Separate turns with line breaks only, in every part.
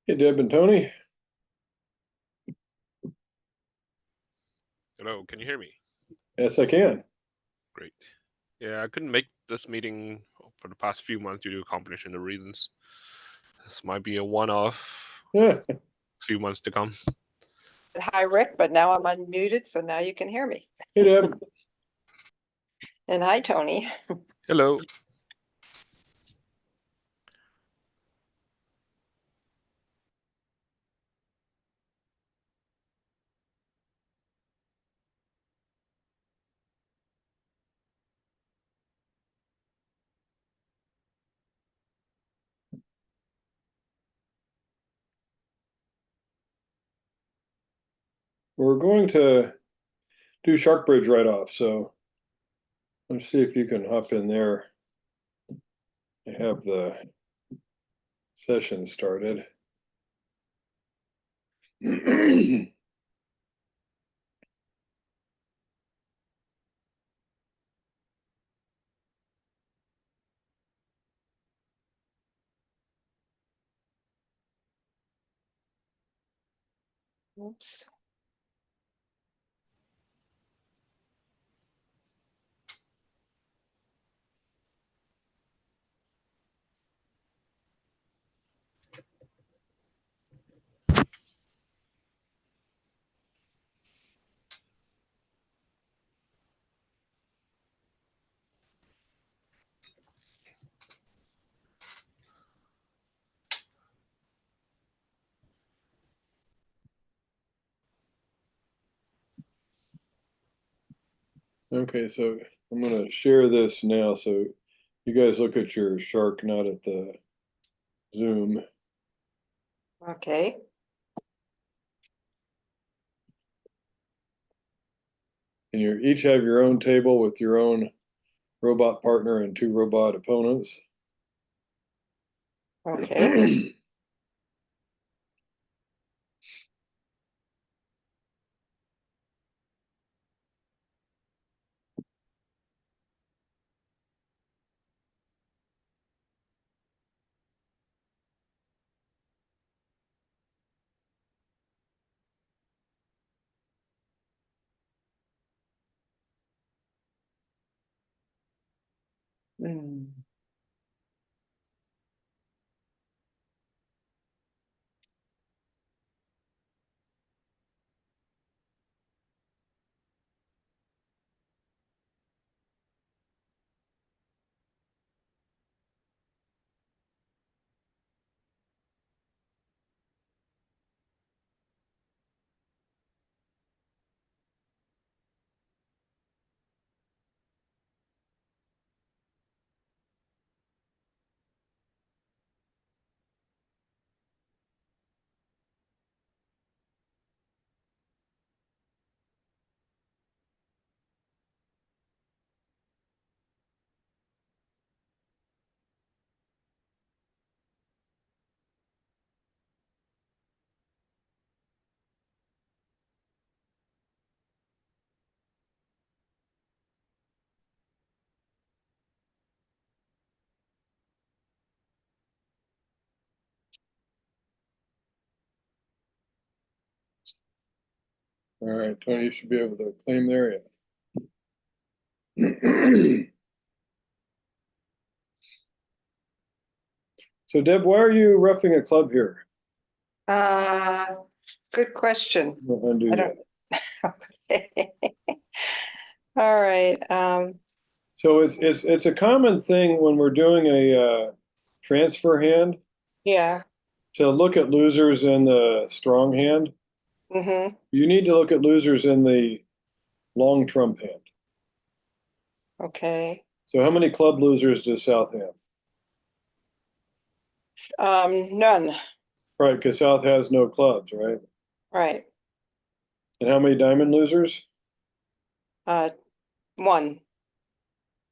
Hey, Deb and Tony.
Hello, can you hear me?
Yes, I can.
Great. Yeah, I couldn't make this meeting for the past few months due to a combination of reasons. This might be a one-off.
Yeah.
Few months to come.
Hi, Rick, but now I'm unmuted, so now you can hear me.
Hey, Deb.
And hi, Tony.
Hello.
We're going to do Shark Bridge right off, so let's see if you can hop in there. I have the session started.
Oops.
Okay, so I'm going to share this now so you guys look at your shark, not at the Zoom.
Okay.
And you each have your own table with your own robot partner and two robot opponents.
Okay. Mm.
All right, Tony, you should be able to claim there. So, Deb, why are you roughing a club here?
Good question.
We'll undo
I
that.
don't. All right.
So it's a common thing when we're doing a transfer hand
Yeah.
to look at losers in the strong hand.
Mm-hmm.
You need to look at losers in the long trump hand.
Okay.
So how many club losers does South have?
None.
Right, because South has no clubs, right?
Right.
And how many diamond losers?
One.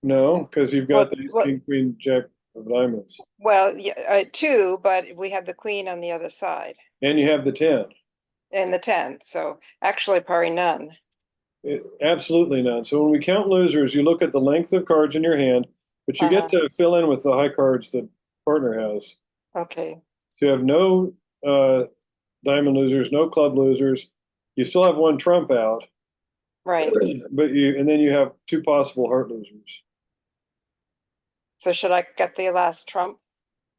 No, because you've got these
Well,
king, queen, jack of diamonds.
well, yeah, two, but we have the queen on the other side
And you have the 10.
and the 10. So actually, probably none.
Absolutely none. So when we count losers, you look at the length of cards in your hand, but you get to fill in with the high cards that partner has.
Okay.
So you have no diamond losers, no club losers. You still have one trump out,
Right.
and then you have two possible heart losers.
So should I get the last trump?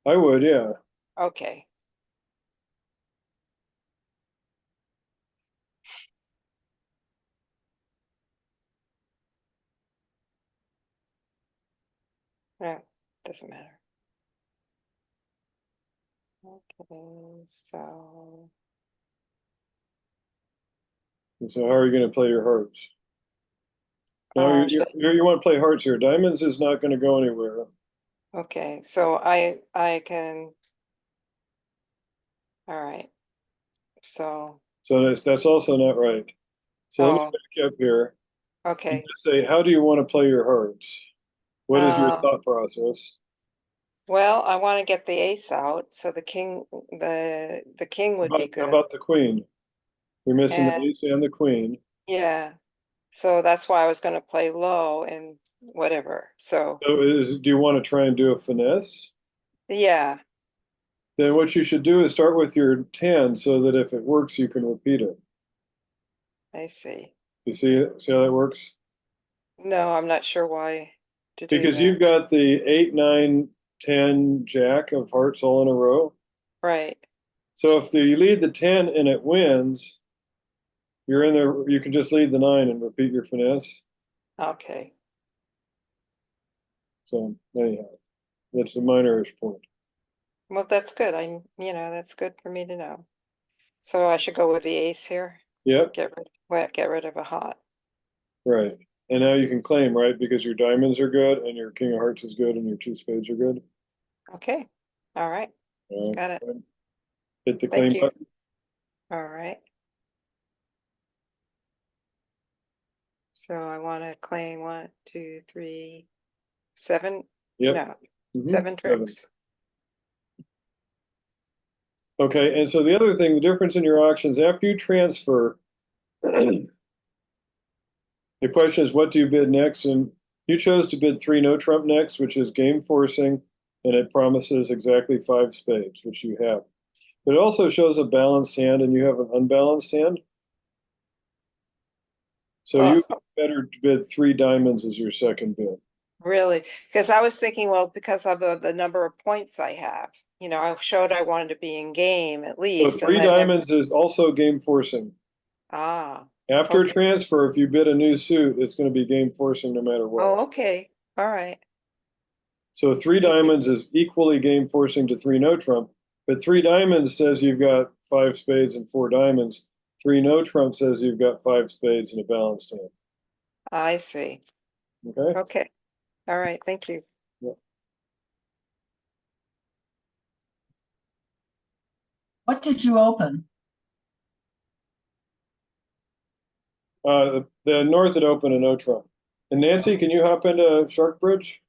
I would, yeah.
Okay. Yeah, doesn't matter. Okay, so
So how are you going to play your hearts? No,
should
you want to play hearts here. Diamonds is not going to go anywhere.
okay, so I can, all right. So
So that's also not right. So let me
oh,
back up here and
okay.
just say, how do you want to play your hearts? What is your
Uh,
thought process?
well, I want to get the ace out, so the king would be
How
good.
about the queen? You're missing the
And
ace and the queen.
yeah, so that's why I was going to play low and whatever. So
So do you want to try and do a finesse?
yeah,
Then what you should do is start with your 10 so that if it works, you can repeat it.
I see.
You see how that works?
No, I'm not sure why to do
Because
that.
you've got the 8, 9, 10 jack of hearts all in a row.
Right.
So if you lead the 10 and it wins, you're in there, you can just lead the 9 and repeat your finesse.
Okay.
So anyhow, that's a minor-ish point.
Well, that's good. That's good for me to know. So I should go with the ace here.
Yep,
Get rid of a hot.
right. And now you can claim, right? Because your diamonds are good and your king of hearts is good and your two spades are good.
Okay. All right. Got it.
Hit the
Thank
claim
you.
button.
All right. So I want to claim 1, 2, 3, 7.
Yep.
No,
Mhm.
7 tricks.
Okay, and so the other thing, the difference in your auctions, after you transfer, the question is, what do you bid next? And you chose to bid 3 no trump next, which is game forcing, and it promises exactly 5 spades, which you have. But it also shows a balanced hand, and you have an unbalanced hand. So
Well,
you better bid 3 diamonds as your second bid.
really, because I was thinking, well, because of the number of points I have, I showed I wanted to be in game at
So
least.
3 diamonds is also game forcing. After a
Okay.
transfer, if you bid a new suit, it's going to be game forcing no matter what.
Oh, okay. All right.
So 3 diamonds is equally game forcing to 3 no trump, but 3 diamonds says you've got 5 spades and 4 diamonds. 3 no trump says you've got 5 spades and a balanced hand.
I see.
Okay.
Okay. All right. Thank you.
What did you open?
The North had opened a no trump. And Nancy, can you hop into Shark Bridge?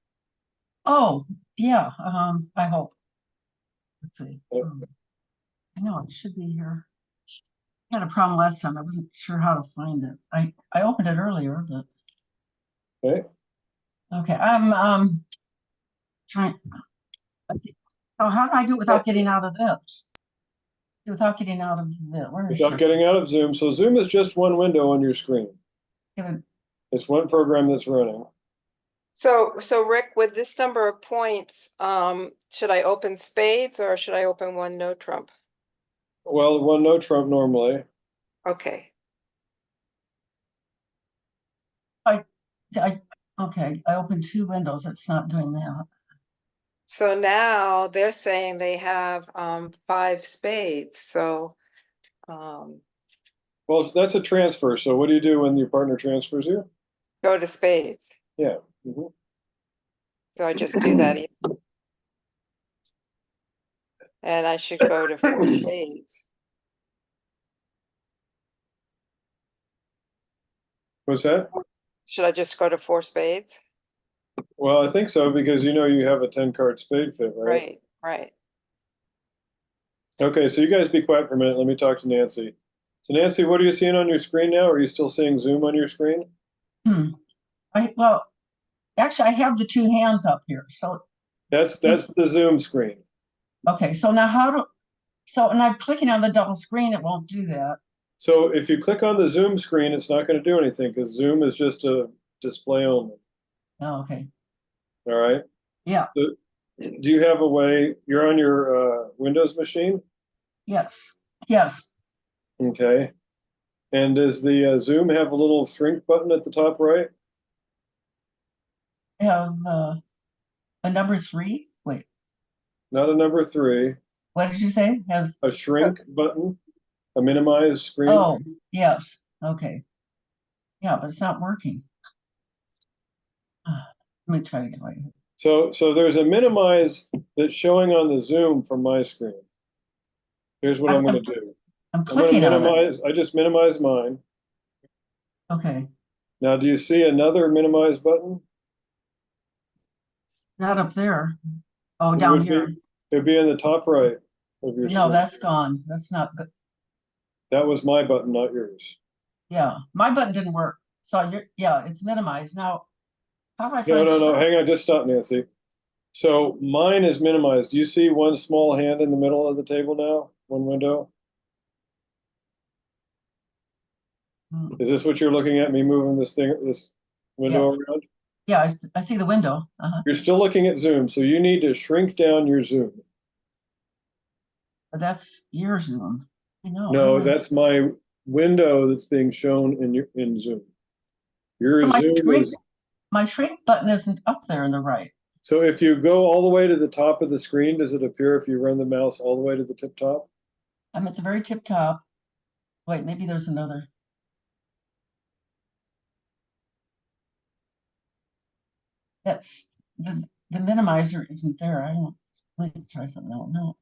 Oh, yeah, I hope. Let's see.
Yep.
I know it should be here. I had a problem last time. I wasn't sure how to find it. I opened it earlier, but
Okay.
okay. I'm trying. So how do I do it without getting out of this? Without getting out of the where is
Without
she?
getting out of Zoom. So Zoom is just one window on your screen.
Get
It's one program that's running.
So Rick, with this number of points, should I open spades or should I open one no trump?
Well, one no trump normally.
Okay.
I okay. I opened 2 windows. It's not doing that.
So now they're saying they have 5 spades. So
Well, that's a transfer. So what do you do when your partner transfers you?
go to spades.
Yeah. Mhm.
So I just do that. And I should go to 4 spades.
What's that?
Should I just go to 4 spades?
Well, I think so because you have a 10 card spade fit, right?
Right.
Okay, so you guys be quiet for a minute. Let me talk to Nancy. So Nancy, what are you seeing on your screen now? Are you still seeing Zoom on your screen?
Well, actually, I have the 2 hands up here. So
That's the Zoom screen.
okay. So now So, and I'm clicking on the double screen, it won't do that.
So if you click on the Zoom screen, it's not going to do anything because Zoom is just a display only.
Oh, okay.
All right.
Yeah,
Do you have a way? You're on your Windows machine?
yes, yes.
Okay. And does the Zoom have a little shrink button at the top right?
Have a number 3? Wait,
Not a number 3,
what did you say? Has,
a shrink button, a minimize screen.
oh, yes, okay. Yeah, but it's not working. Let me try to get right here.
So there's a minimize that's showing on the Zoom from my screen. Here's what I'm going to do.
I'm
I'm going to
clicking on it.
minimize. I just minimized mine.
Okay,
Now, do you see another minimize button?
not up there. Oh,
It
down
would
here.
be, it'd be in the top right of your
No,
screen.
that's gone. That's not good.
That was my button, not yours.
Yeah, my button didn't work. So you're, yeah, it's minimized. Now, how do I
No,
find
no, no.
sharp?
Hang on. Just stop, Nancy. So mine is minimized. Do you see one small hand in the middle of the table now? One window?
Hmm.
Is this what you're looking at, me moving this window around?
Yeah, I see the window.
You're still looking at Zoom, so you need to shrink down your Zoom.
But that's your Zoom. I know.
No, that's my window that's being shown in Zoom. Your
So
Zoom is,
my shrink button isn't up there in the right.
so if you go all the way to the top of the screen, does it appear if you run the mouse all the way to the tip top?
I'm at the very tip top. Wait, maybe there's another. That's the minimizer isn't there. I don't. Let me try something else. No.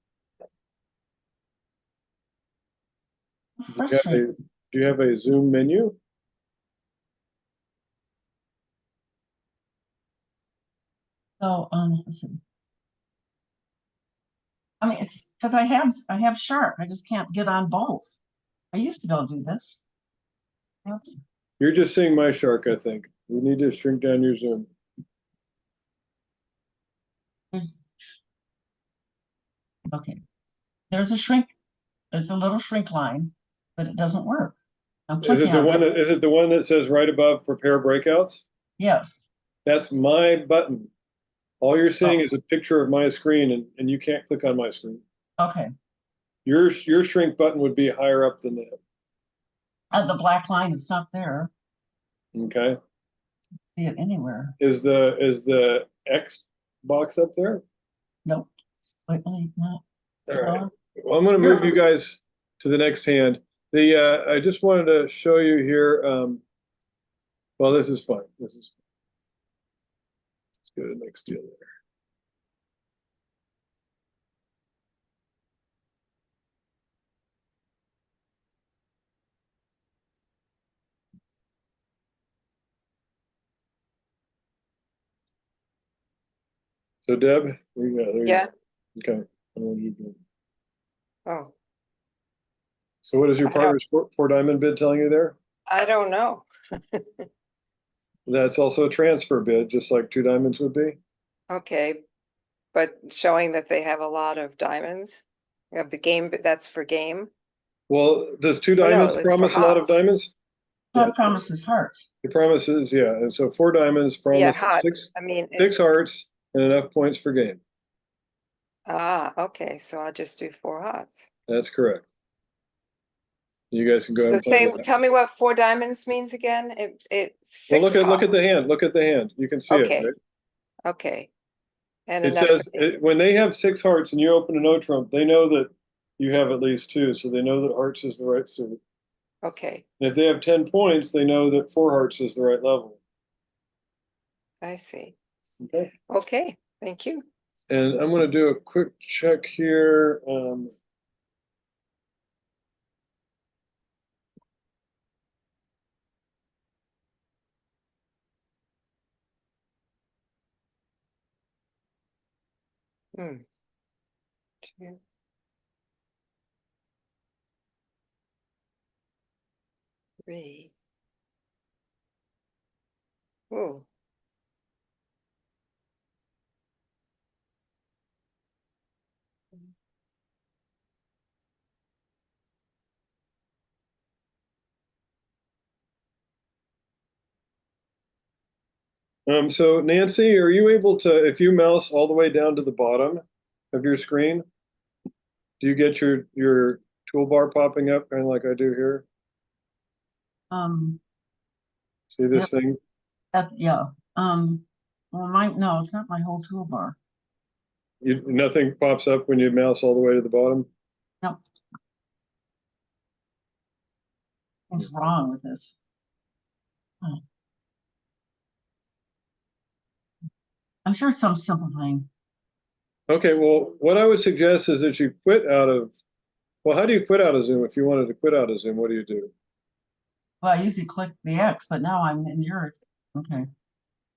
Frustrating.
Do you have a Zoom menu?
So let's see. I mean, it's because I have Sharp. I just can't get on both. I used to be able to do this. Yep.
You're just seeing my shark, I think. You need to shrink down your Zoom.
There's okay. There's a shrink. There's a little shrink line, but it doesn't work. I'm
Is
clicking
it the
on
one
it.
that is it the one that says right above prepare breakouts?
Yes.
That's my button. All you're seeing
Oh.
is a picture of my screen, and you can't click on my screen.
Okay.
Your shrink button would be higher up than that.
The black line is not there.
Okay.
See it anywhere.
Is the X box up there?
Nope. Wait, no.
All right. Well, I'm going to move you guys to the next hand. I just wanted to show you here. Well, this is fine. This is. Let's go to the next deal there. So Deb, there you go. There
Yeah.
you go. Okay. What are you doing?
Oh,
So what is your
I don't-
partner's four diamond bid telling you there?
I don't know.
That's also a transfer bid, just like two diamonds would be.
Okay, but showing that they have a lot of diamonds. Yeah, the game, but that's for game.
Well, does two
Oh, no,
diamonds
it's for
promise a lot of
hearts.
diamonds?
That
Yeah.
promises hearts.
It promises, yeah. And so four diamonds
Yeah,
promise
hearts. I mean,
six hearts and enough points for game.
okay, so I'll just do 4 hearts.
That's correct. You guys can go ahead
So
and play
say,
that.
tell me what 4 diamonds means again? It's
Well,
6
look at
hearts.
the hand. Look at the hand. You can see
Okay.
it, right?
Okay. And
It
enough.
says when they have 6 hearts and you open a no trump, they know that you have at least 2, so they know that hearts is the right suit.
Okay,
And if they have 10 points, they know that 4 hearts is the right level.
I see.
Okay.
Okay, thank you.
And I'm going to do a quick check here.
Hmm. 2, 3. Ooh.
So Nancy, are you able to, if you mouse all the way down to the bottom of your screen, do you get your toolbar popping up kind of like I do here?
Um,
See this thing?
that's, yeah. Well, no, it's not my whole toolbar.
Nothing pops up when you mouse all the way to the bottom?
No. What's wrong with this? Oh. I'm sure it's some simple thing.
Okay, well, what I would suggest is that you quit out of, well, how do you quit out of Zoom? If you wanted to quit out of Zoom, what do you do?
Well, I usually click the X, but now I'm in yours. Okay.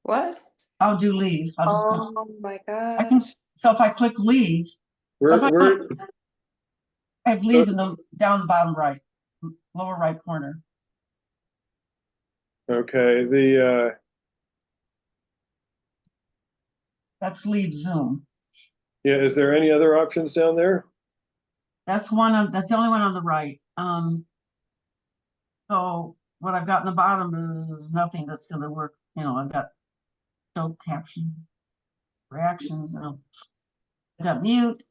What?
I'll do leave. I'll just go.
Oh my
I can,
gosh.
so if I click leave, if
We're
I have leave in the down the bottom right, lower right corner.
okay.
That's leave Zoom.
Yeah, is there any other options down there?
That's that's the only one on the right. So what I've got in the bottom is nothing that's gonna work. You know, I've got show caption, reactions, I've got mute.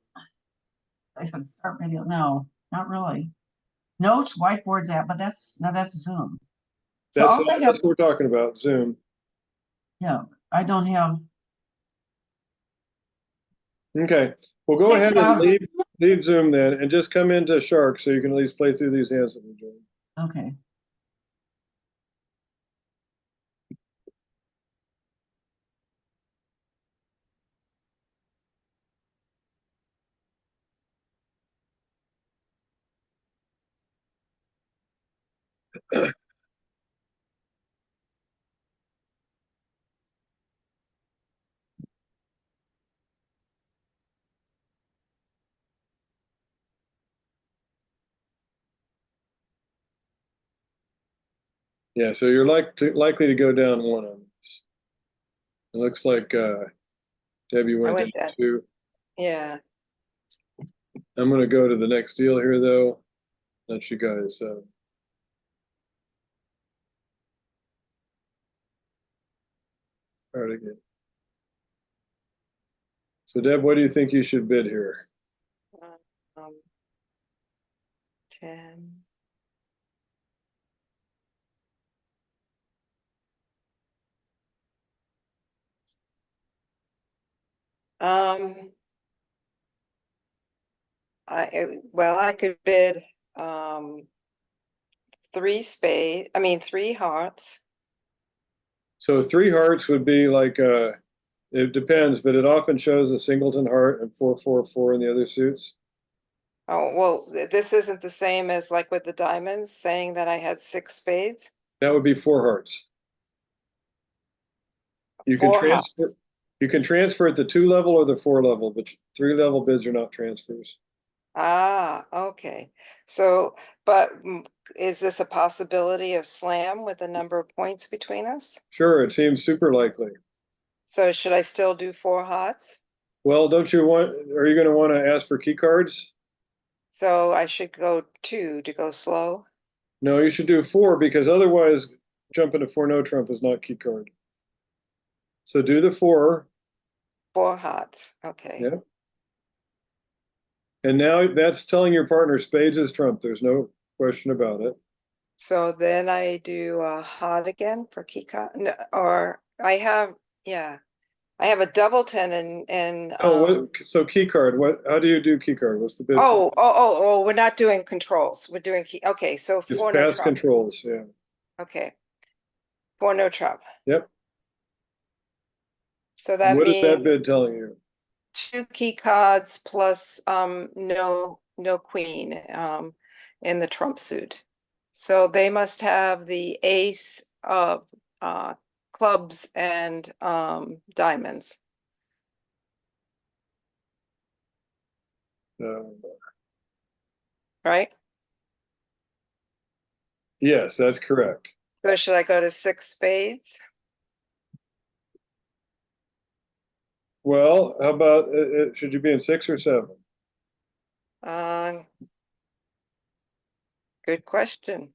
I should start video. No, not really. Notes, whiteboards app, but that's Zoom. So
That's
also I
that's
have,
what we're talking about, Zoom.
yeah, I don't have
Okay, well, go ahead and
TikTok.
leave Zoom then, and just come into Shark so you can at least play through these hands that we're doing.
Okay.
Yeah, so you're likely to go down one on this. It looks like Debbie
I
went down
went down.
two.
Yeah.
I'm going to go to the next deal here, though. Let you guys start again. So, Deb, what do you think you should bid here?
Um, 10. Um, well, I could bid, 3 hearts.
So, three hearts would be like, it depends, but it often shows a singleton heart and 444 in the other suits.
Oh, well, this isn't the same as like with the diamonds, saying that I had 6 spades.
That would be four hearts. You can
4
transfer.
hearts.
You can transfer at the 2 level or the 4 level, but 3 level bids are not transfers.
Ah, okay. So, but is this a possibility of slam with the number of points between us?
Sure, it seems super likely.
So should I still do 4 hearts?
Well, don't you want, are you going to want to ask for key cards?
So I should go 2 to go slow?
No, you should do four because otherwise jumping to four no trump is not key card. So do the four.
4 hearts, okay.
Yeah. And now that's telling your partner spades is trump. There's no question about it.
So then I do a heart again for key card, no, or I have, yeah. I have a double 10 and
Oh, so key card. How do you do key card? What's the bid?
oh, we're not doing controls. We're doing key. Okay, so
It's
4 no
past
trump.
controls. Yeah.
Okay. 4 no trump.
Yep.
So that
What is that
means
bid telling you?
2 key cards plus no queen in the trump suit. So they must have the ace of clubs and diamonds. Right?
Yes, that's correct.
So should I go to 6 spades?
Well, how about should you be in 6 or 7?
Uh, good question.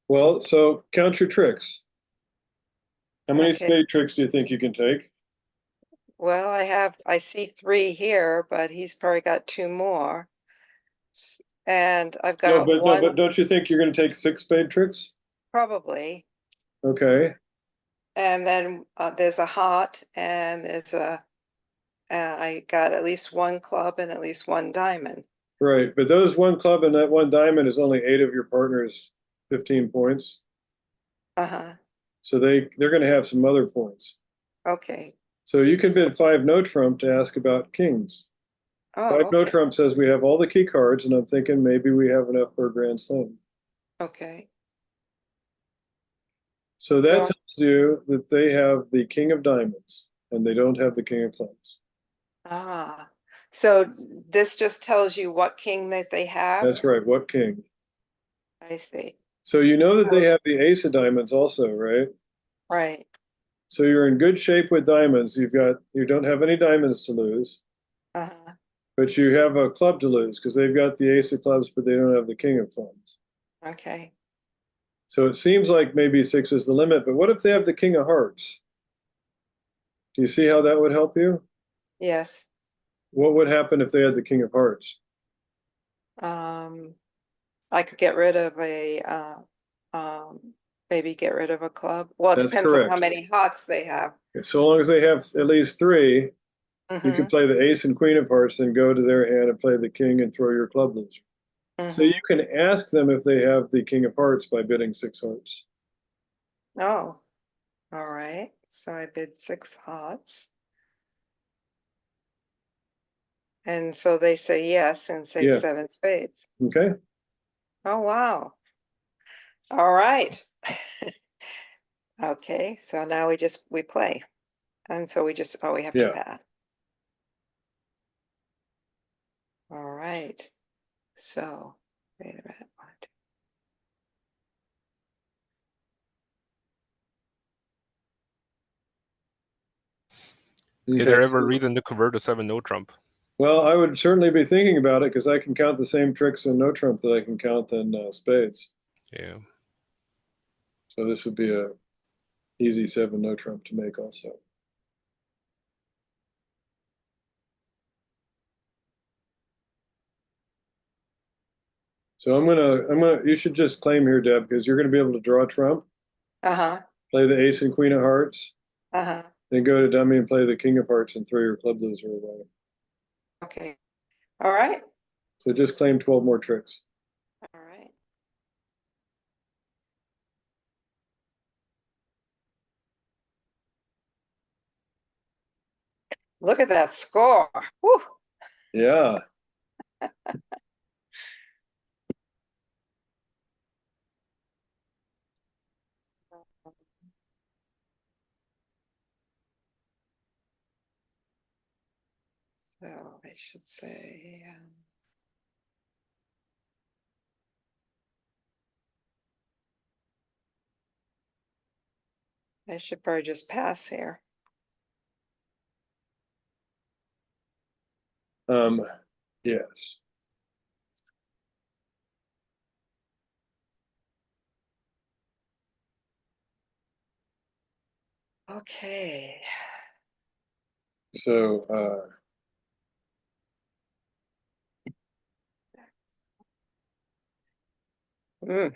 Well, so count your tricks. How many
Okay.
spade tricks do you think you can take?
Well, I see 3 here, but he's probably got 2 more. And I've
No,
got
but no, but
one,
don't you think you're going to take 6 spade tricks?
probably.
Okay,
And then there's a heart and I got at least 1 club and at least 1 diamond.
right. But those 1 club and that 1 diamond is only 8 of your partner's 15 points.
Uh-huh.
So they're going to have some other points.
Okay.
So you can bid 5 no trump to ask about kings.
Oh,
5 no
okay.
trump says we have all the key cards, and I'm thinking maybe we have enough for a grand slam.
Okay.
So that
So,
tells you that they have the king of diamonds and they don't have the king of clubs.
so this just tells you what king that they have?
That's right. What king?
I see.
So you know that they have the ace of diamonds also, right?
Right.
So you're in good shape with diamonds. You don't have any diamonds to lose,
Uh-huh.
but you have a club to lose because they've got the ace of clubs, but they don't have the king of clubs.
Okay.
So it seems like maybe 6 is the limit, but what if they have the king of hearts? Do you see how that would help you?
Yes.
What would happen if they had the king of hearts?
I could get rid of maybe get rid of a club. Well, it
That's
depends on how
correct.
many hearts they have.
So long as they have at least 3, you can
Mhm.
play the ace and queen of hearts, then go to their hand and play the king and throw your club loser. So you
Mhm.
can ask them if they have the king of hearts by bidding 6 hearts.
Oh, all right. So I bid 6 hearts. And so they say yes and say
Yeah.
7 spades.
Okay.
Oh, wow. All right. Okay, so now we play. And so we have to
Yeah.
pass. All right. So, wait a minute.
Is
Okay.
there ever a reason to convert a 7 no trump?
Well, I would certainly be thinking about it because I can count the same tricks in no trump that I can count in spades.
Yeah.
So this would be a easy 7 no trump to make also. So you should just claim here, Deb, because you're gonna be able to draw trump,
Uh-huh.
play the ace and queen of hearts,
Uh-huh.
then go to dummy and play the king of hearts and throw your club loser away.
Okay. All right.
So just claim 12 more tricks.
All right. Look at that score. Whew.
Yeah.
So I should say, I should probably just pass here.
Yes.
Okay.
So
Mm.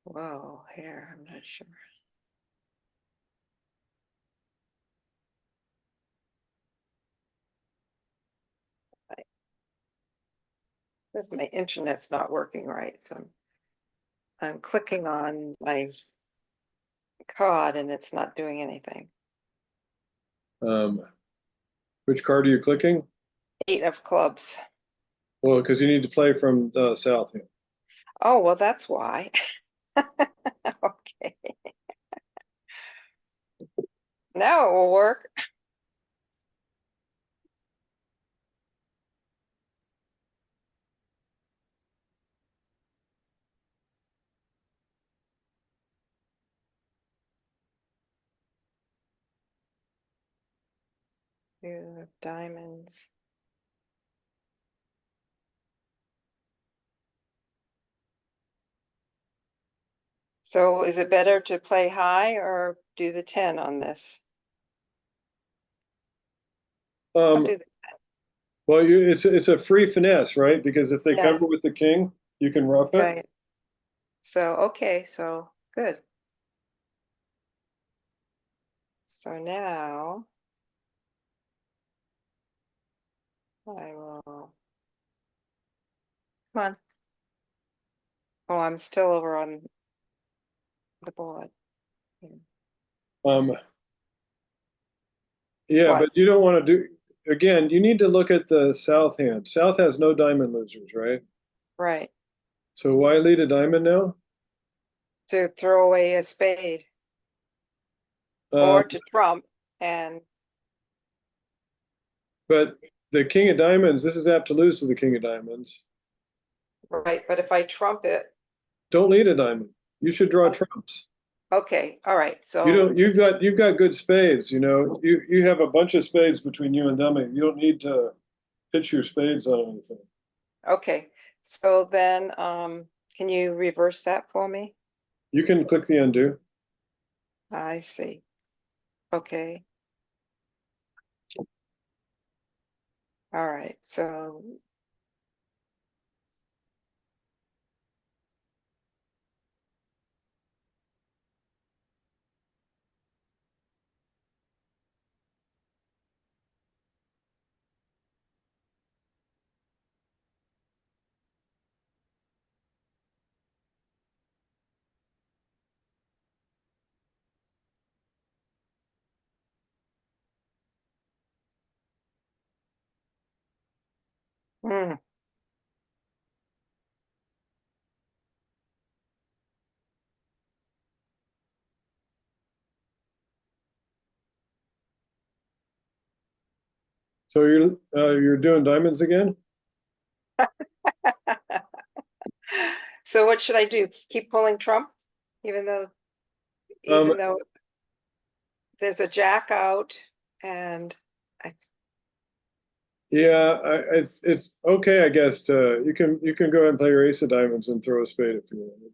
Whoa, here, I'm not sure. Because my internet's not working right, so I'm clicking on my card and it's not doing anything.
which card are you clicking?
8 of clubs.
Well, because you need to play from the south hand.
Oh, well, that's why. Okay. Now it will work. Two of diamonds. So is it better to play high or do the 10 on this? I'll do the
Well, it's a free finesse, right? Because if they
Yeah.
cover with the king, you can rough it.
right. So, okay, so good. So now I will. Come on. Oh, I'm still over on the board.
Um, yeah,
What?
but you don't want to do, again, you need to look at the south hand. South has no diamond losers, right?
Right.
So why lead a diamond now?
To throw away a spade
Uh,
or to trump and
but the king of diamonds, this is apt to lose to the king of diamonds.
right, but if I trump it,
Don't lead a diamond. You should draw trumps.
okay, all right,
You
so
don't, you've got good spades, you know, you have a bunch of spades between you and dummy. You don't need to pitch your spades on anything.
okay, so then can you reverse that for me?
You can click the undo.
I see. Okay. All right, so hmm,
So you're doing diamonds again?
so what should I do? Keep pulling trump? Even though
Um,
there's a jack out and I
yeah, it's okay, I guess. You can go ahead and play your ace of diamonds and throw a spade if you want.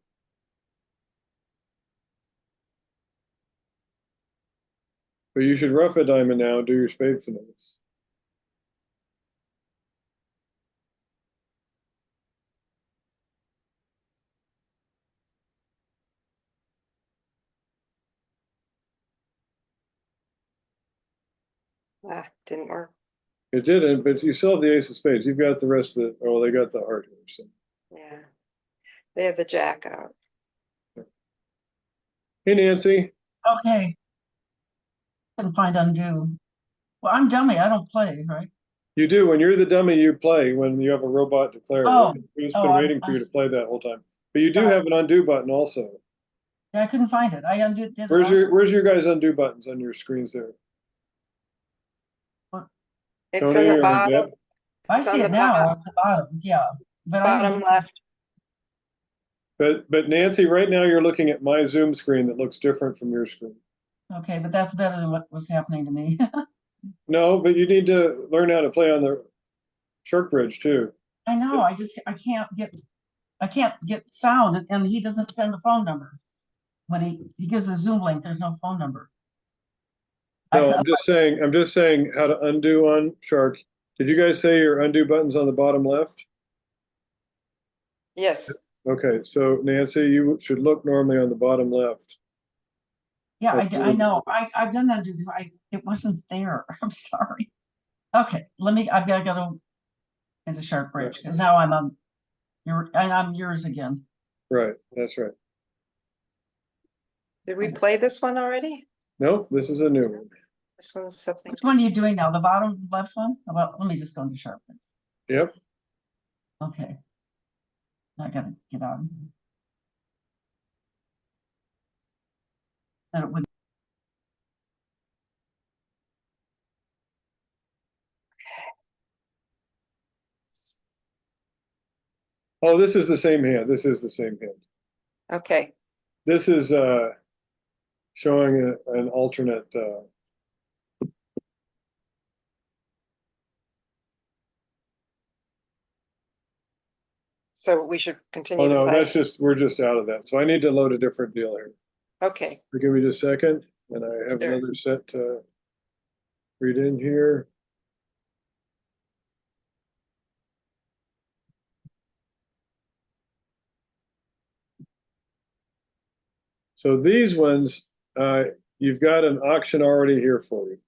But you should rough a diamond now and do your spade finesse.
didn't work.
It didn't, but you still have the ace of spades. You've got the rest of the, oh, they got the heart here. So.
Yeah. They have the jack out.
Hey, Nancy.
Okay. Couldn't find undo. Well, I'm dummy, I don't play, right?
You do. When you're the dummy, you play when you have a robot declare.
Oh.
We've just
Oh,
been
I'm-
waiting for you to play that whole time. But you do
Sorry.
have an undo button also.
Yeah, I couldn't find it. I undid did the last one.
Where's your guys' undo buttons on your screens there?
It's
Tony,
in the
or
bottom,
Deb?
I
it's on
see
the
it now at the bottom, yeah. But I
bottom
undid-
left.
But Nancy, right now you're looking at my Zoom screen that looks different from your screen.
Okay, but that's better than what was happening to me.
No, but you need to learn how to play on the Shark Bridge too.
I know, I can't get sound and he doesn't send the phone number. When he gives a Zoom link, there's no phone number.
No, I'm just saying how to undo on Shark. Did you guys say your undo button's on the bottom left?
Yes,
Okay, so Nancy, you should look normally on the bottom left.
Yeah, I know. I've done undo. It wasn't there. I'm sorry. Okay, I've got to go into Shark Bridge because now I'm on I'm yours again.
Right, that's right.
did we play this one already?
No, this is a new one.
This one's something.
Which one are you doing now? The bottom left one? Well, let me just go into Shark Bridge.
Yep.
Okay. I gotta get on. And it would.
Oh, this is the same hand. This is the same hand.
Okay,
This is showing an alternate.
So we should
Oh,
continue to
no,
play?
that's just, we're just out of that. So I need to load a different deal here.
Okay,
So give me just a second, and I have
Sure.
another set to read in here. So these ones, you've got an auction already here for you.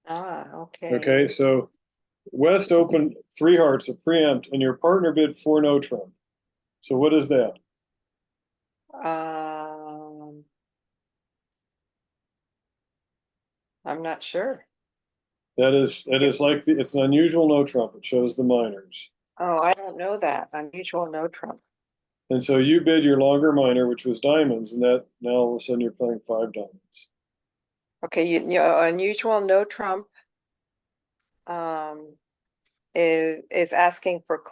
okay.
Okay, so West opened 3 hearts, a preempt, and your partner bid 4 no trump. So what is that?
I'm not sure.
That is like it's an unusual no trump. It shows the minors.
Oh, I don't know that. Unusual no trump.
And so you bid your longer minor, which was diamonds, and that now all of a sudden you're playing 5 diamonds.
Okay, unusual no trump. Is asking for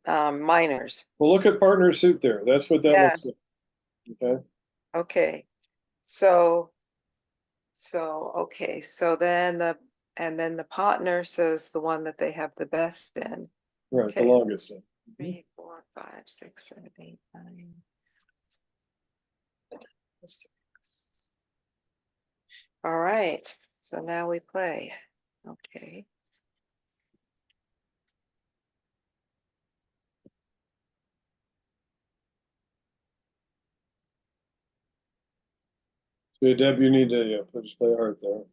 minors.
Well, look at partner suit there. That's what that
Yeah.
looks like. Okay.
Okay, so okay, so then the partner says the one that they have the best in.
Right, the
Okay.
longest one.
3, 4, 5, 6, 7, 8, 9. 6. All right, so now we play. Okay.
So Deb, you need to just play hard there.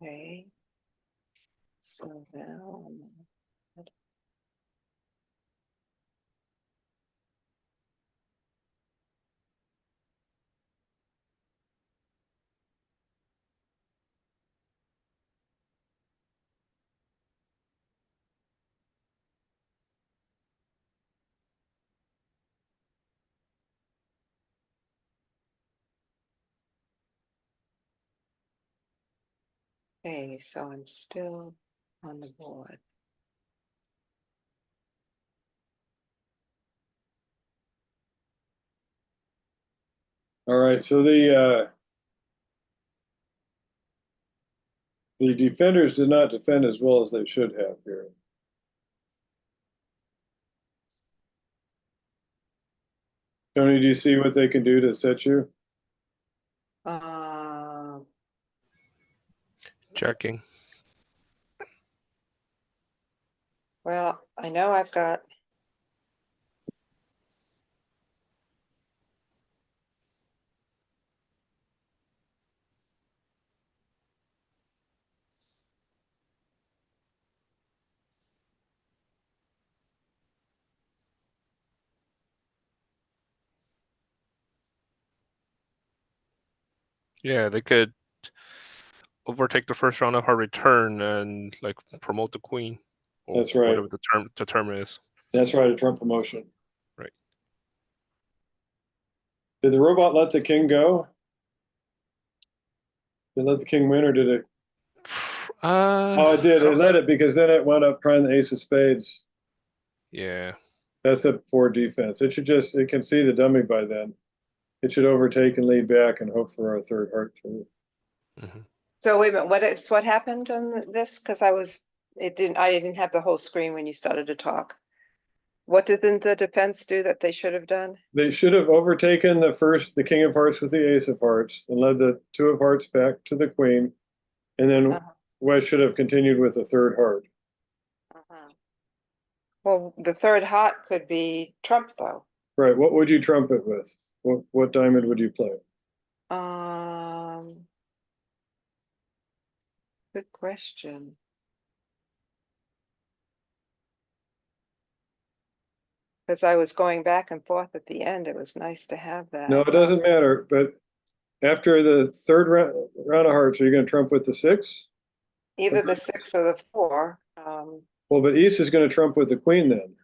Okay. So now okay, so I'm still on the board.
All right, so the defenders did not defend as well as they should have here. Tony, do you see what they can do to set you?
Checking.
Well, I know I've got.
Yeah, they could overtake the first round of her return and like promote the queen. Or
That's right.
whatever the term is.
That's right, a Trump promotion.
Right.
Did the robot let the king go? Did it let the king win, or did it? Oh, it did. It let it because then it wound up trying the ace of spades.
Yeah.
That's a poor defense. It can see the dummy by then. It should overtake and lead back and hope for our 3rd heart through.
Mm-hmm.
So wait a minute, what happened on this? Because I didn't have the whole screen when you started to talk. What didn't the defense do that they should have done?
They should have overtaken the king of hearts with the ace of hearts and led the 2 of hearts back to the queen. And then West should have continued with the 3rd heart.
Well, the 3rd heart could be trump though.
Right. What would you trump it with? What diamond would you play?
Good question. Because I was going back and forth at the end, it was nice to have that.
No, it doesn't matter. But after the 3rd round of hearts, are you going to trump with the 6?
Either the 6 or the 4.
Well, but East is going to trump with the queen then.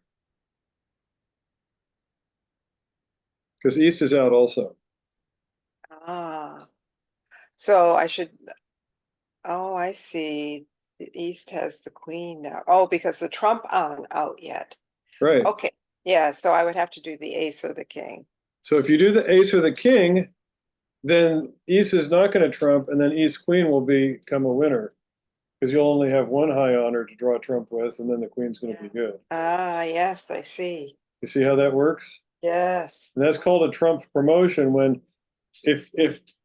Because East is out also.
So I should, oh, I see. The East has the queen now. Oh, because the trump aren't out yet.
Right.
Okay, yeah, so I would have to do the ace or the king.
So if you do the ace or the king, then East is not going to trump, and then East queen will become a winner because you'll only have one high honor to draw trump with, and then the queen's going to be good.
Ah, yes, I see.
You see how that works?
Yes.
And that's called a trump promotion. When if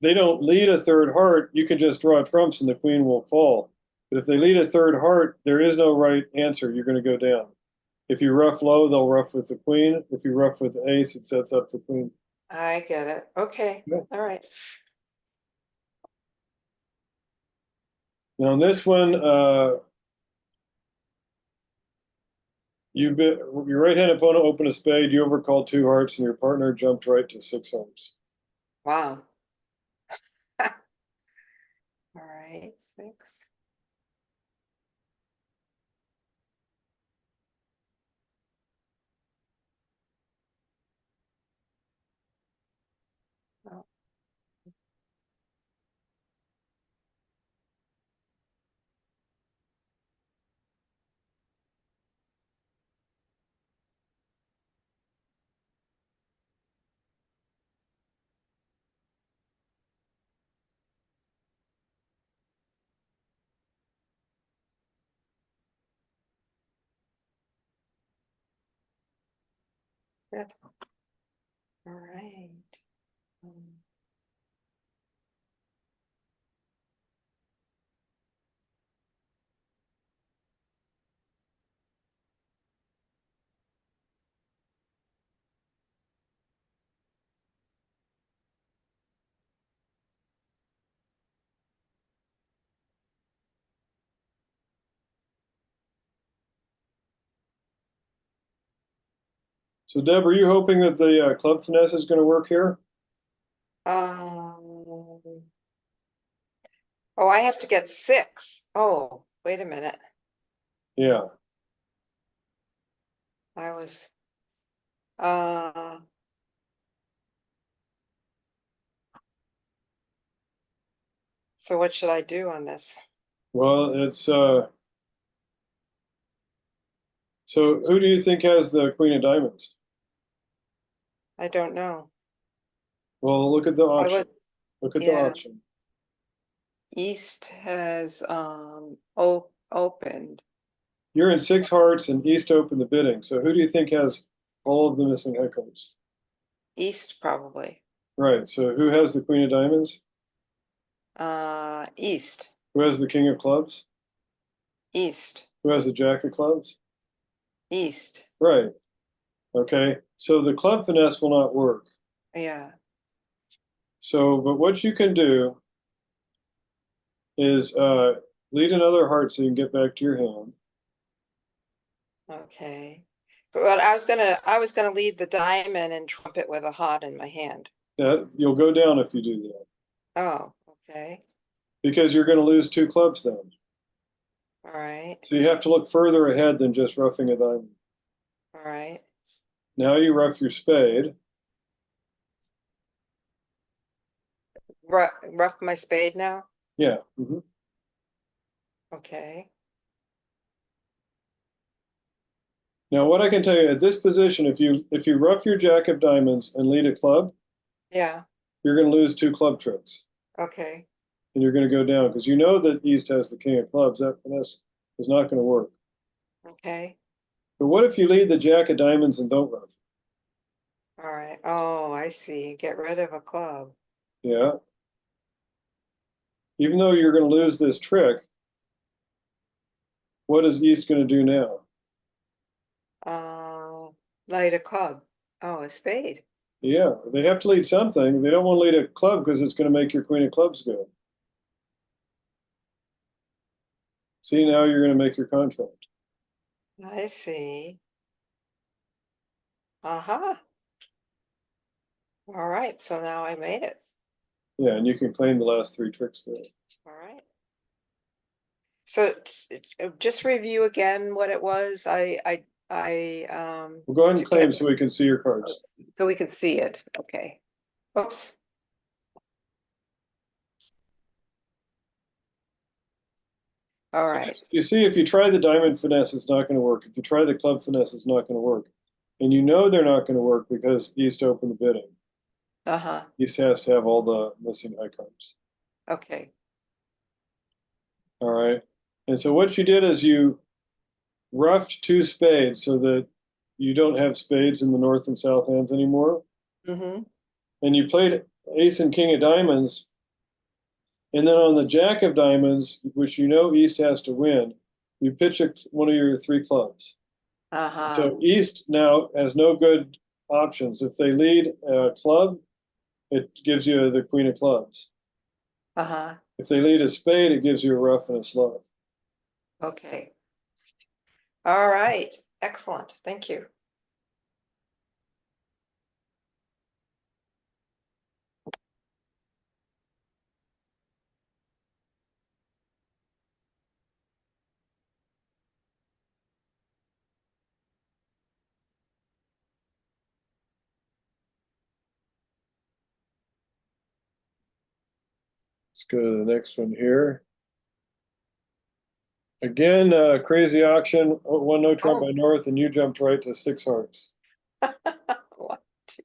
they don't lead a third heart, you can just draw trumps and the queen will fall. But if they lead a third heart, there is no right answer. You're going to go down. If you rough low, they'll rough with the queen. If you rough with the ace, it sets up the queen.
I get it. Okay,
Yeah.
all right.
Now on this one, your right-hand opponent opened a spade, you overcalled 2 hearts, and your partner jumped right to 6 homes.
Wow. All right, 6. Oh. Good. All right.
So Deb, are you hoping that the club finesse is going to work here?
Oh, I have to get 6. Oh, wait a minute.
Yeah.
I was, uh, so what should I do on this?
Well, it's so who do you think has the queen of diamonds?
I don't know.
Well, look at the
I
auction.
was,
Look at the
yeah.
auction.
East has, opened.
You're in 6 hearts and East opened the bidding. So who do you think has all of the missing high cards?
East probably.
Right. So who has the queen of diamonds?
East,
Who has the king of clubs?
East,
Who has the jack of clubs?
East.
Right. Okay. So the club finesse will not work.
Yeah.
So, but what you can do is lead another heart so you can get back to your hand.
Okay. But I was gonna lead the diamond and trump it with a heart in my hand.
That you'll go down if you do that
Oh, okay.
because you're going to lose 2 clubs then.
All right.
So you have to look further ahead than just roughing a diamond.
All right.
Now you rough your spade.
Rough my spade now?
Yeah.
Okay.
Now what I can tell you at this position, if you rough your jack of diamonds and lead a club,
Yeah.
you're going to lose 2 club tricks,
Okay.
and you're going to go down because you know that East has the king of clubs. That finesse is not going to work.
Okay.
But what if you lead the jack of diamonds and don't rough?
All right. Oh, I see. Get rid of a club.
Yeah. Even though you're going to lose this trick, what is East going to do now?
Light a club. Oh, a spade.
Yeah, they have to lead something. They don't want to lead a club because it's going to make your queen of clubs go. See, now you're going to make your contract.
I see. Uh-huh. All right. So now I made it.
Yeah, and you can claim the last 3 tricks there.
All right. So just review again what it was.
We'll go ahead and
to
claim
get-
so we can see your cards.
so we can see it. Okay. Oops. All
So
right.
you see, if you try the diamond finesse, it's not going to work. If you try the club finesse, it's not going to work. And you know they're not going to work because East opened the bidding.
Uh-huh.
East has to have all the missing high cards.
Okay.
All right. And so what you did is you roughed 2 spades so that you don't have spades in the north and south hands anymore.
Mm-hmm.
And you played ace and king of diamonds. And then on the jack of diamonds, which you know East has to win, you pitch one of your 3 clubs.
Uh-huh.
So East now has no good options. If they lead a club, it gives you the queen of clubs.
Uh-huh.
If they lead a spade, it gives you a rough and a slove.
Okay. All right. Excellent. Thank you.
Let's go to the next one here. Again, crazy auction. One no trump by North, and you jumped right to 6 hearts.
One, two.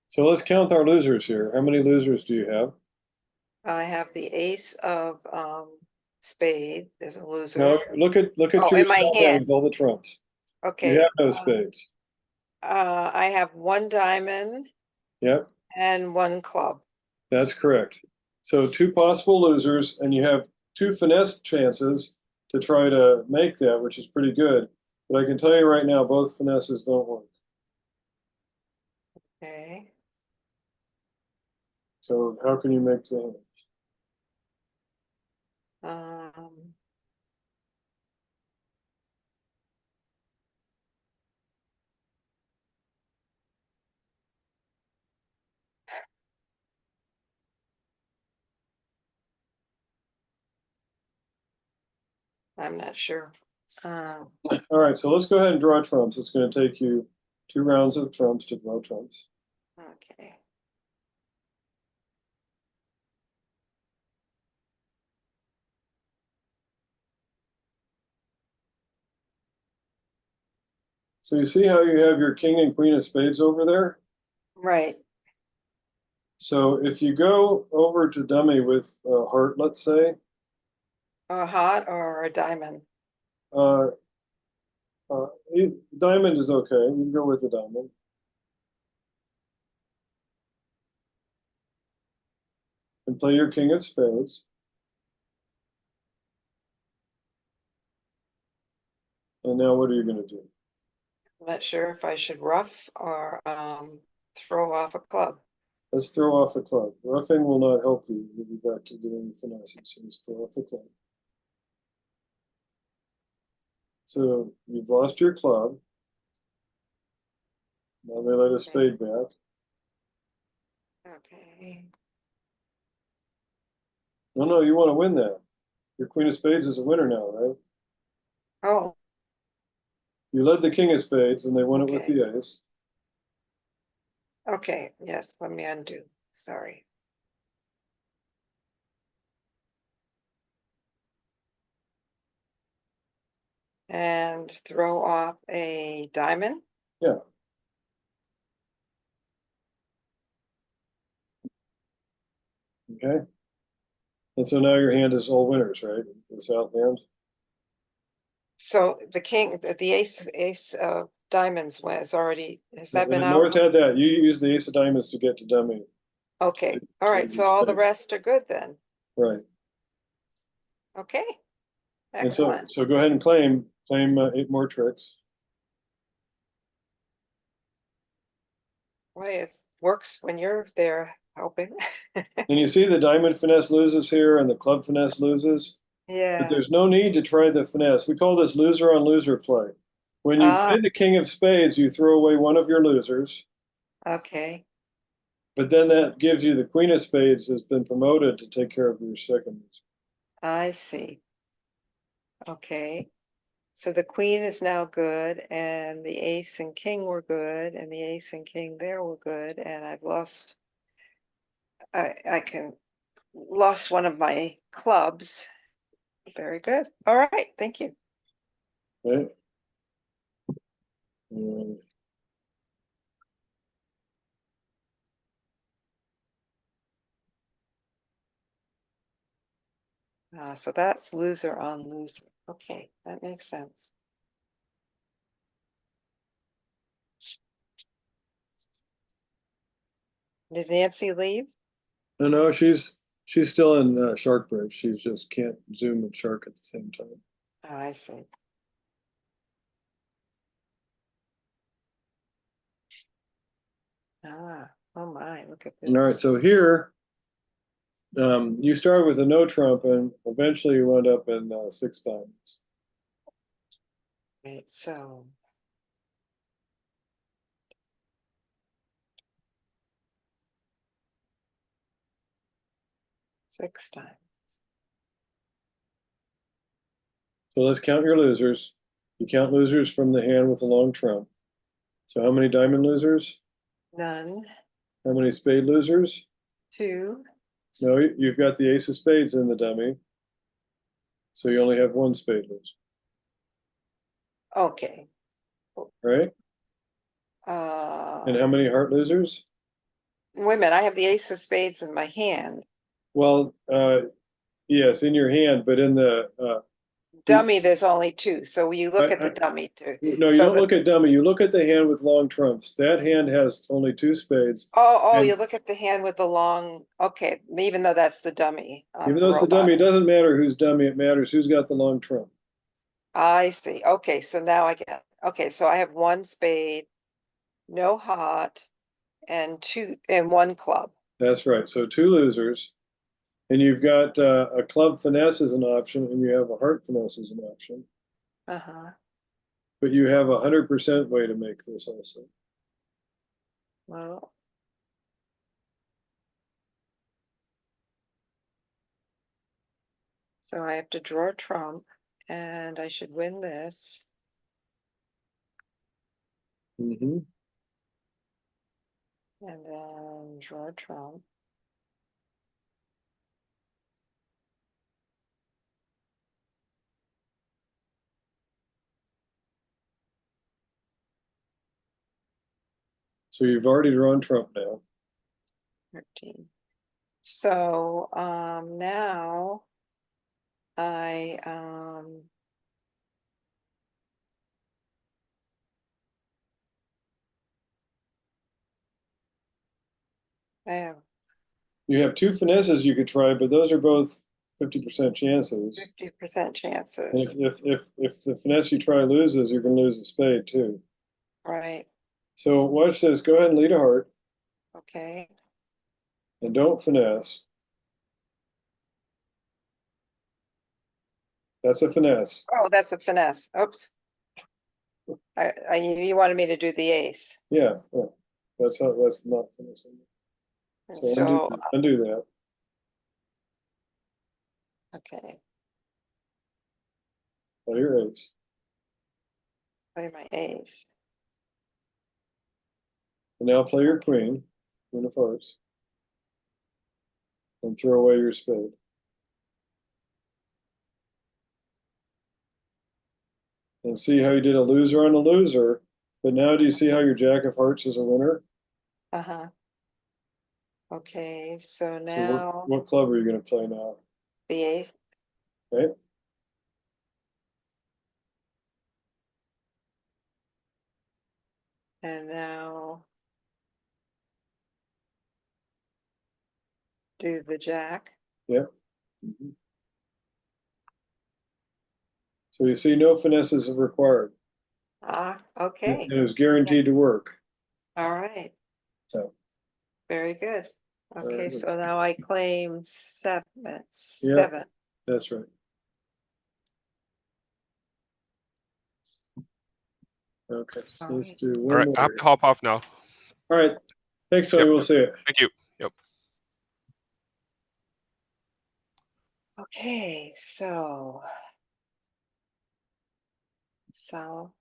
So let's count our losers here. How many losers do you have?
I have the ace of spade. There's a loser.
No, look at
Oh,
your
in my
cell phone
hand.
with all the trumps.
Okay.
You have no spades.
I have 1 diamond
Yep,
and 1 club.
that's correct. So 2 possible losers, and you have 2 finesse chances to try to make that, which is pretty good. But I can tell you right now, both finesses don't work.
Okay.
So how can you make the
Um, I'm not sure.
All right, so let's go ahead and draw trumps. It's going to take you 2 rounds of trumps to draw trumps.
Okay.
So you see how you have your king and queen of spades over there?
Right.
So if you go over to dummy with a heart, let's say,
A heart or a diamond?
uh, uh, diamond is okay. You can go with a diamond. And play your king of spades. And now what are you going to do?
I'm not sure if I should rough or throw off a club.
Let's throw off a club. Roughing will not help you. You'll be back to doing finesse. So let's throw off a club. So you've lost your club. Now they let a spade back.
Okay.
No, you want to win that. Your queen of spades is a winner now, right?
Oh,
You led the king of spades and they won it with
Okay.
the ace.
okay. Yes, let me undo. Sorry. And throw off a diamond.
Yeah. Okay. And so now your hand is all winners, right? The south hand.
So the king, the ace of diamonds was already, has that
And
been
the
out?
north had that. You used the ace of diamonds to get to dummy.
Okay, all right, so all the rest are good then.
Right.
Okay,
And so
excellent.
go ahead and claim 8 more tricks.
Boy, it works when you're there helping.
And you see the diamond finesse loses here and the club finesse loses. But
Yeah,
there's no need to try the finesse. We call this loser on loser play. When you play the king of spades, you throw away one of your losers.
okay,
But then that gives you the queen of spades has been promoted to take care of your second.
I see. Okay, So the queen is now good, and the ace and king were good, and the ace and king there were good, and I've lost. I lost one of my clubs. Very good. All right, thank you.
Okay. And
So that's loser on loser. Okay, that makes sense. Did Nancy leave?
no, she's still in Shark Bridge. She just can't Zoom and Shark at the same time.
Oh, I see. Ah, oh my, look at this.
All right, so here you start with a no trump, and eventually you end up in 6 diamonds.
Right, so. Six times.
So let's count your losers. You count losers from the hand with the long trump. So how many diamond losers?
None.
How many spade losers?
Two.
No, you've got the ace of spades in the dummy. So you only have 1 spade loser,
Okay.
right? And how many heart losers?
Wait a minute, I have the ace of spades in my hand.
Well, yes, in your hand, but in the
Dummy, there's only two, so you look at the dummy too.
no, you
So
don't look at dummy. You look at the hand with long trumps. That hand has only 2 spades.
Oh,
and
you look at the hand with the long, okay, even though that's the dummy. on
even though it's the
robot.
dummy, it doesn't matter who's dummy. It matters who's got the long trump.
I see. Okay, so now I get, okay, so I have 1 spade, no hot, and 1 club.
That's right. So 2 losers. And you've got a club finesse as an option, and you have a heart finesse as an option.
Uh-huh.
But you have 100% way to make this also.
Well. So I have to draw a trump, and I should win this.
Mm-hmm.
And then draw a trump.
So you've already drawn trump now.
13. So now I have
You have 2 finesses you could try, but those are both 50% chances.
50%
And
chances.
if the finesse you try loses, you're going to lose a spade too.
Right.
So watch this. Go ahead and lead a heart,
Okay.
and don't finesse. That's a finesse.
Oh, that's a finesse. Oops. You wanted me to do the ace.
Yeah, that's not finessing.
And
So
so,
undo that.
okay,
Play your ace.
play my ace.
And now play your queen of hearts. And throw away your spade. And see how you did a loser on a loser, but now do you see how your jack of hearts is a winner?
Uh-huh. Okay, so
So
now
what club are you going to play now?
the ace.
Okay.
And now do the jack.
Yep. Mhm. So you see no finesses are required.
Ah,
And
okay.
it was guaranteed to work.
All right.
So
Very good. Okay,
right,
so now I claim seven.
Yeah.
Seven.
that's right. Okay, so
All
let's
right.
do
All
one
right,
more.
I have to hop off now.
All right. Thanks, Tony.
Yep.
We'll see you.
Thank you. Yep.
Okay, so south.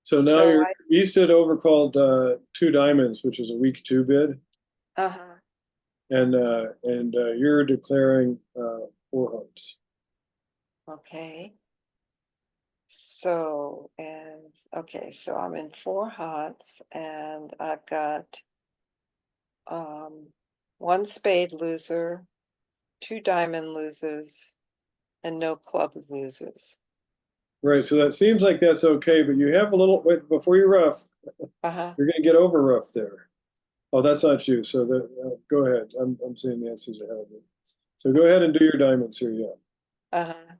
So now
So
you're east at overcalled Two Diamonds, which is a week 2 bid,
Uh-huh,
and you're declaring 4 hunts.
okay. So, okay, so I'm in 4 hots and I've got 1 spade loser, 2 diamond losers, and no club losers.
Right, so that seems like that's okay, but you have a little, wait, before you rough,
Uh-huh,
you're gonna get over rough there. Oh, that's not you, so go ahead, I'm seeing Nancy's ahead of me. So go ahead and do your diamonds here, yeah.
uh-huh.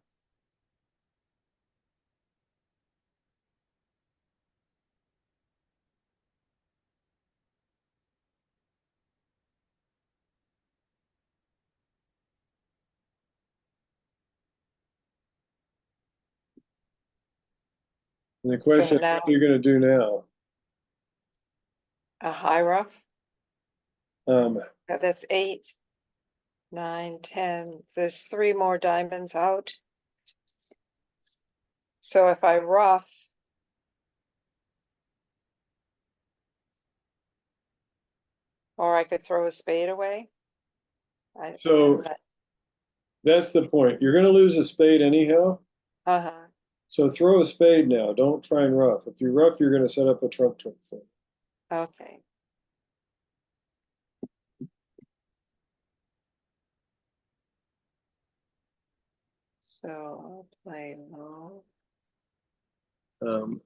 And the
So
question is,
now
what are you gonna do now?
a high rough,
Um,
that's 8, 9, 10. There's 3 more diamonds out. So if I rough, or I could throw a spade away.
So- that's the point. You're gonna lose a spade anyhow,
Uh-huh,
so throw a spade now. Don't try and rough. If you rough, you're gonna set up a trump thing.
okay. So I'll play low.
Um,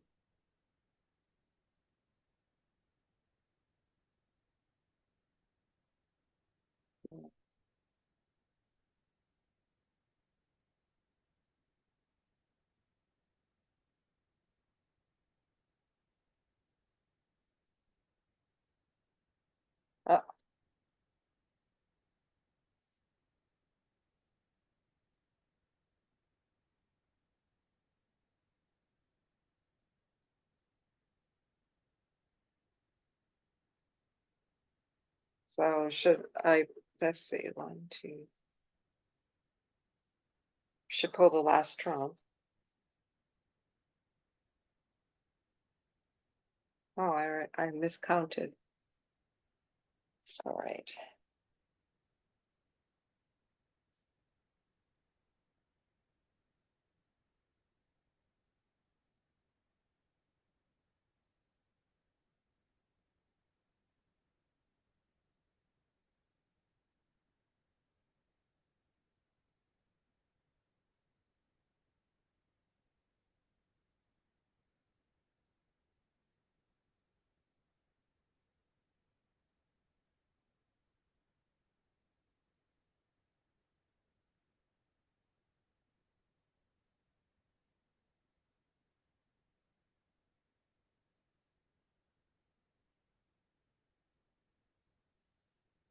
Uh, So should I, let's see, 1, 2. Should pull the last trump. Oh, I miscounted. All right.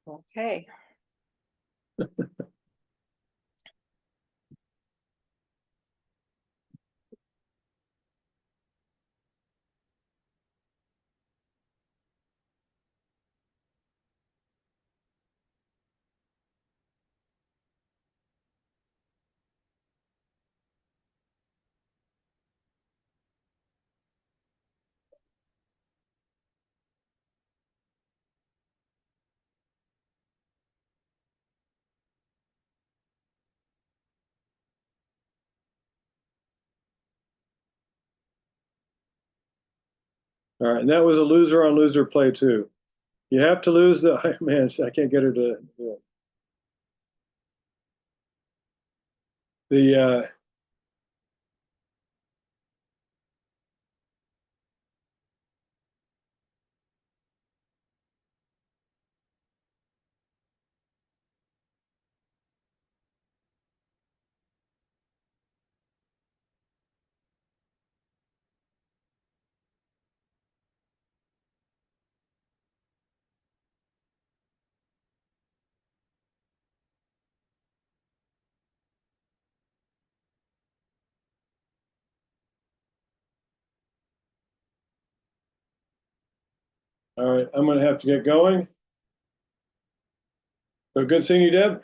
Okay.
all right, and that was a loser on loser play too. You have to lose the man. I can't get her to do it. The all right, I'm gonna have to get going. But good seeing you, Deb.